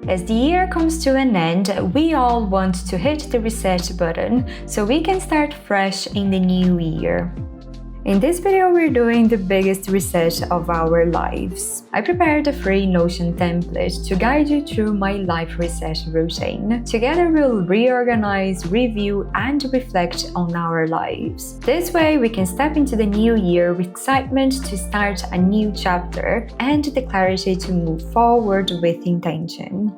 As the year comes to an end, we all want to hit the reset button so we can start fresh in the new year. In this video, we're doing the biggest reset of our lives. I prepared a free Notion template to guide you through my life reset routine. Together, we'll reorganize, review, and reflect on our lives. This way, we can step into the new year with excitement to start a new chapter and the clarity to move forward with intention.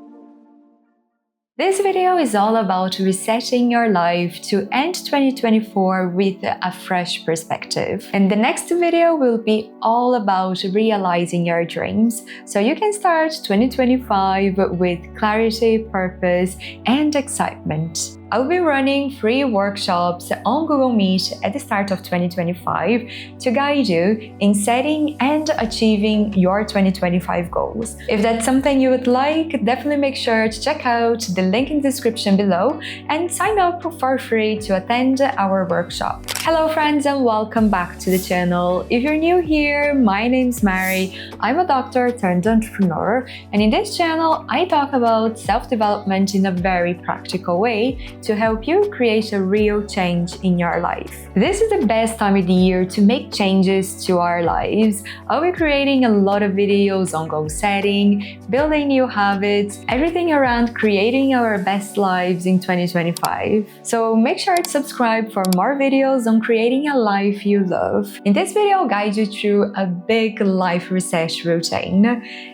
This video is all about resetting your life to end 2024 with a fresh perspective. And the next video will be all about realizing your dreams so you can start 2025 with clarity, purpose, and excitement. I'll be running free workshops on Google Meet at the start of 2025 to guide you in setting and achieving your 2025 goals. If that's something you would like, definitely make sure to check out the link in the description below and sign up for free to attend our workshop. Hello friends and welcome back to the channel. If you're new here, my name's Mary. I'm a doctor turned entrepreneur, and in this channel I talk about self-development in a very practical way to help you create a real change in your life. This is the best time of the year to make changes to our lives. I'll be creating a lot of videos on goal setting, building new habits, everything around creating our best lives in 2025. So make sure to subscribe for more videos on creating a life you love. In this video, I'll guide you through a big life reset routine,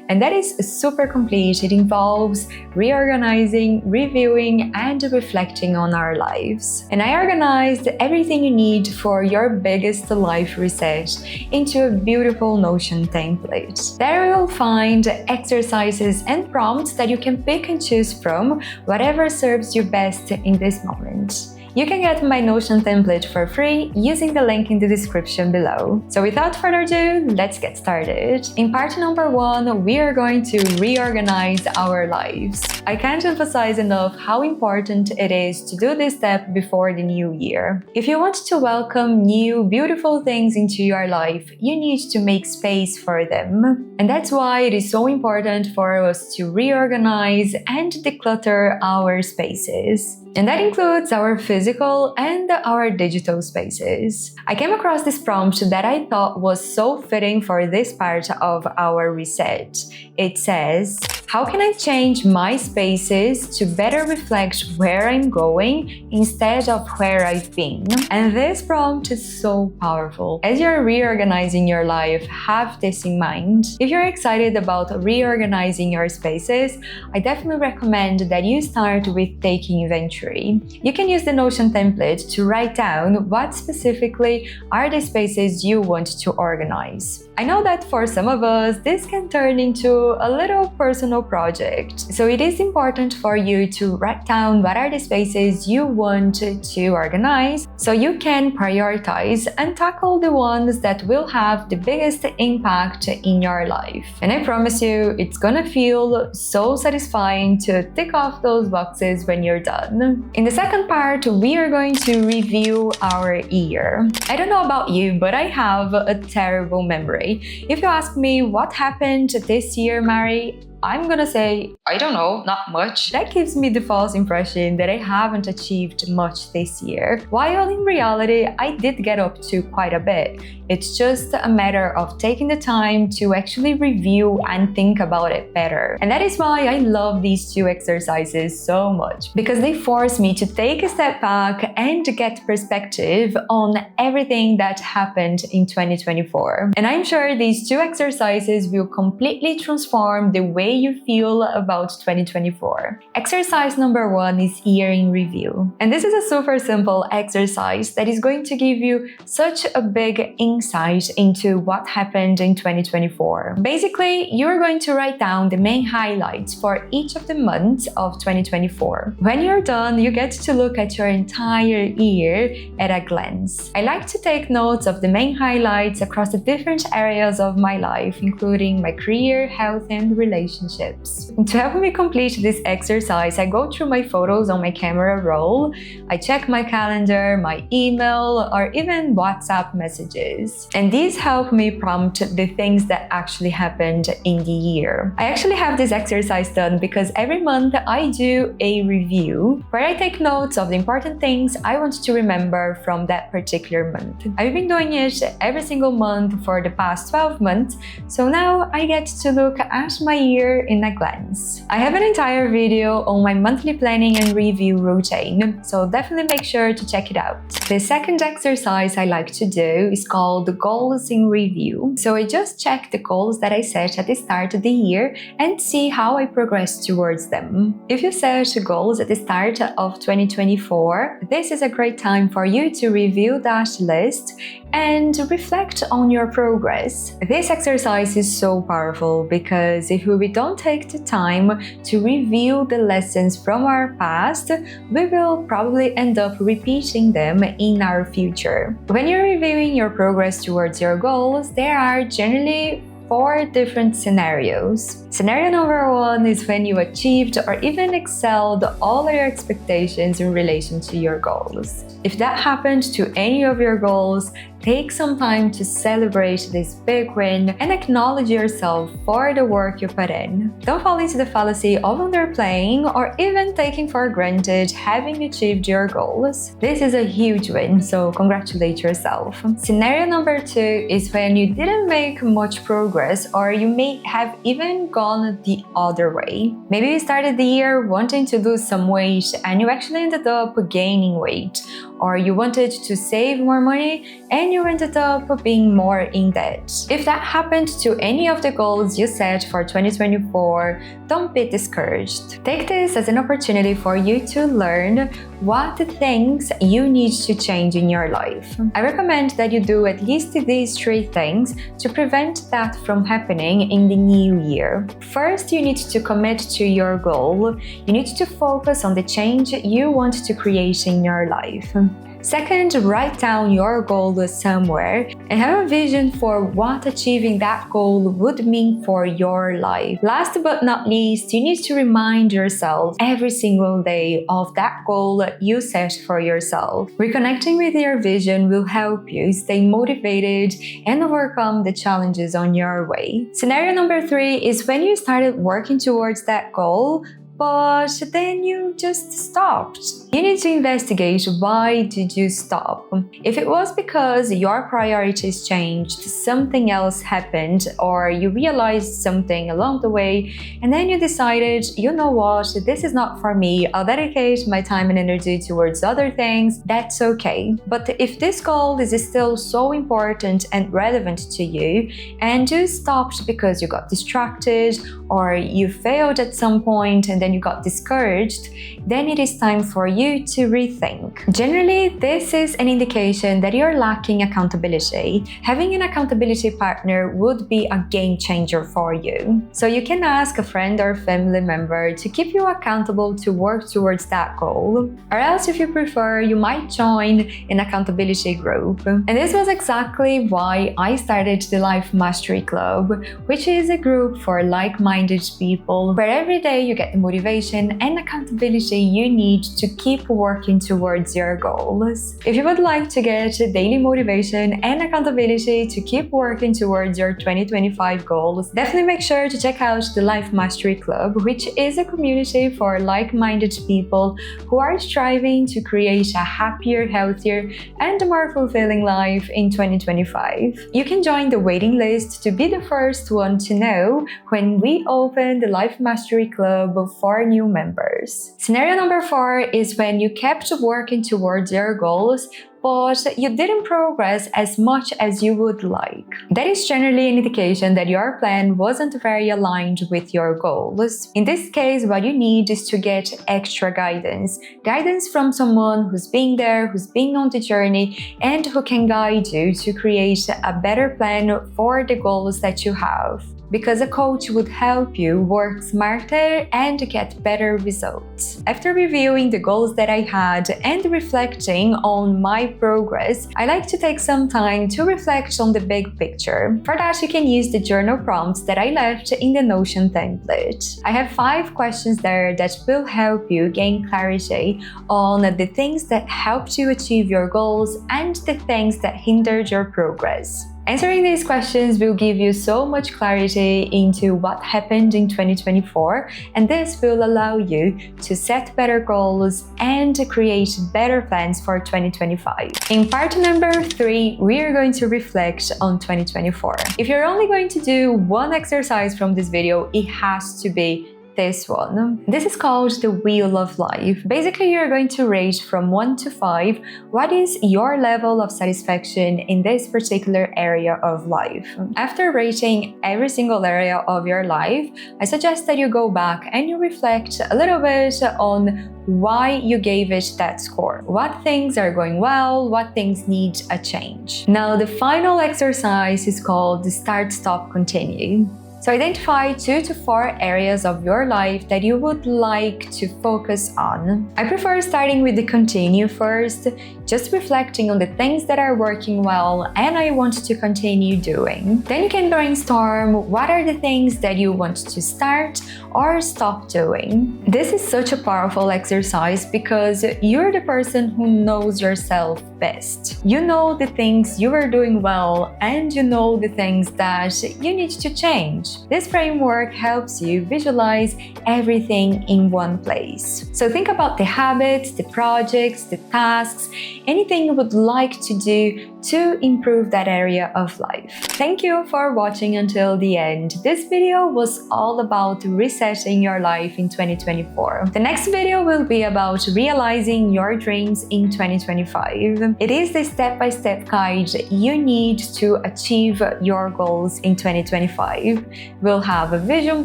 and that is super complete. It involves reorganizing, reviewing, and reflecting on our lives. And I organized everything you need for your biggest life reset into a beautiful Notion template. There you will find exercises and prompts that you can pick and choose from, whatever serves you best in this moment. You can get my Notion template for free using the link in the description below. So without further ado, let's get started. In part number 1, we are going to reorganize our lives. I can't emphasize enough how important it is to do this step before the new year. If you want to welcome new, beautiful things into your life, you need to make space for them. And that's why it is so important for us to reorganize and declutter our spaces. And that includes our physical and our digital spaces. I came across this prompt that I thought was so fitting for this part of our reset. It says, how can I change my spaces to better reflect where I'm going instead of where I've been? And this prompt is so powerful. As you're reorganizing your life, have this in mind. If you're excited about reorganizing your spaces, I definitely recommend that you start with taking inventory. You can use the Notion template to write down what specifically are the spaces you want to organize. I know that for some of us, this can turn into a little personal project. So it is important for you to write down what are the spaces you want to organize so you can prioritize and tackle the ones that will have the biggest impact in your life. And I promise you, it's gonna feel so satisfying to tick off those boxes when you're done. In the second part, we are going to review our year. I don't know about you, but I have a terrible memory. If you ask me what happened this year, Mary, I'm gonna say, I don't know, not much. That gives me the false impression that I haven't achieved much this year, while in reality, I did get up to quite a bit. It's just a matter of taking the time to actually review and think about it better. And that is why I love these two exercises so much, because they force me to take a step back and get perspective on everything that happened in 2024. And I'm sure these two exercises will completely transform the way you feel about 2024. Exercise number 1 is year in review. And this is a super simple exercise that is going to give you such a big insight into what happened in 2024. Basically, you're going to write down the main highlights for each of the months of 2024. When you're done, you get to look at your entire year at a glance. I like to take notes of the main highlights across the different areas of my life, including my career, health, and relationships. relationships. To help me complete this exercise, I go through my photos on my camera roll, I check my calendar, my email, or even WhatsApp messages. And these help me prompt the things that actually happened in the year. I actually have this exercise done because every month I do a review where I take notes of the important things I want to remember from that particular month. I've been doing it every single month for the past 12 months, so now I get to look at my year in a glance. I have an entire video on my monthly planning and review routine, so definitely make sure to check it out. The second exercise I like to do is called the goals in review. So I just check the goals that I set at the start of the year and see how I progress towards them. If you set goals at the start of 2024, this is a great time for you to review that list and reflect on your progress. This exercise is so powerful because if we don't take the time to review the lessons from our past, we will probably end up repeating them in our future. When you're reviewing your progress towards your goals, there are generally 4 different scenarios. Scenario number 1 is when you achieved or even excelled all your expectations in relation to your goals. If that happened to any of your goals, take some time to celebrate this big win and acknowledge yourself for the work you put in. Don't fall into the fallacy of underplaying or even taking for granted having achieved your goals. This is a huge win, so congratulate yourself. Scenario number 2 is when you didn't make much progress or you may have even gone the other way. Maybe you started the year wanting to lose some weight and you actually ended up gaining weight, or you wanted to save more money and you ended up being more in debt. If that happened to any of the goals you set for 2024, don't be discouraged. Take this as an opportunity for you to learn what things you need to change in your life. I recommend that you do at least these 3 things to prevent that from happening in the new year. First, you need to commit to your goal. You need to focus on the change you want to create in your life. Second, write down your goal somewhere and have a vision for what achieving that goal would mean for your life. Last but not least, you need to remind yourself every single day of that goal you set for yourself. Reconnecting with your vision will help you stay motivated and overcome the challenges on your way. Scenario number 3 is when you started working towards that goal, but then you just stopped. You need to investigate why did you stop. If it was because your priorities changed, something else happened, or you realized something along the way, and then you decided, you know what, this is not for me, I'll dedicate my time and energy towards other things, that's okay. But if this goal is still so important and relevant to you, and you stopped because you got distracted, or you failed at some point and then you got discouraged, then it is time for you to rethink. Generally, this is an indication that you're lacking accountability. Having an accountability partner would be a game changer for you. So you can ask a friend or family member to keep you accountable to work towards that goal. Or else, if you prefer, you might join an accountability group. And this was exactly why I started the Life Mastery Club, which is a group for like-minded people where every day you get the motivation and accountability you need to keep working towards your goals. If you would like to get daily motivation and accountability to keep working towards your 2025 goals, definitely make sure to check out the Life Mastery Club, which is a community for like-minded people who are striving to create a happier, healthier, and more fulfilling life in 2025. You can join the waiting list to be the first one to know when we open the Life Mastery Club for new members. Scenario number 4 is when you kept working towards your goals, but you didn't progress as much as you would like. That is generally an indication that your plan wasn't very aligned with your goals. In this case, what you need is to get extra guidance. Guidance from someone who's been there, who's been on the journey, and who can guide you to create a better plan for the goals that you have. because a coach would help you work smarter and get better results. After reviewing the goals that I had and reflecting on my progress, I like to take some time to reflect on the big picture. For that, you can use the journal prompts that I left in the Notion template. I have 5 questions there that will help you gain clarity on the things that helped you achieve your goals and the things that hindered your progress. Answering these questions will give you so much clarity into what happened in 2024, and this will allow you to set better goals and create better plans for 2025. In part number 3, we are going to reflect on 2024. If you're only going to do one exercise from this video, it has to be this one. This is called the Wheel of Life. Basically, you're going to rate from 1 to 5 what is your level of satisfaction in this particular area of life. After rating every single area of your life, I suggest that you go back and you reflect a little bit on why you gave it that score. What things are going well, what things need a change. Now, the final exercise is called the Start, Stop, Continue. So identify 2 to 4 areas of your life that you would like to focus on. I prefer starting with the continue first, just reflecting on the things that are working well and I want to continue doing. Then you can brainstorm what are the things that you want to start or stop doing. This is such a powerful exercise because you're the person who knows yourself best. You know the things you are doing well and you know the things that you need to change. This framework helps you visualize everything in one place. So think about the habits, the projects, the tasks, anything you would like to do to improve that area of life. Thank you for watching until the end. This video was all about resetting your life in 2024. The next video will be about realizing your dreams in 2025. It is the step-by-step guide you need to achieve your goals in 2025. We'll have a vision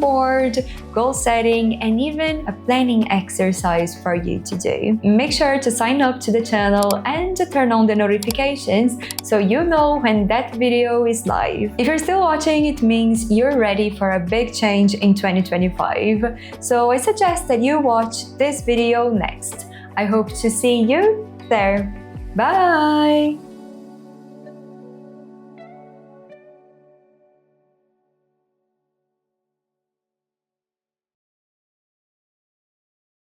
board, goal setting, and even a planning exercise for you to do. Make sure to sign up to the channel and to turn on the notifications so you know when that video is live. If you're still watching, it means you're ready for a big change in 2025. So I suggest that you watch this video next. I hope to see you there. Bye!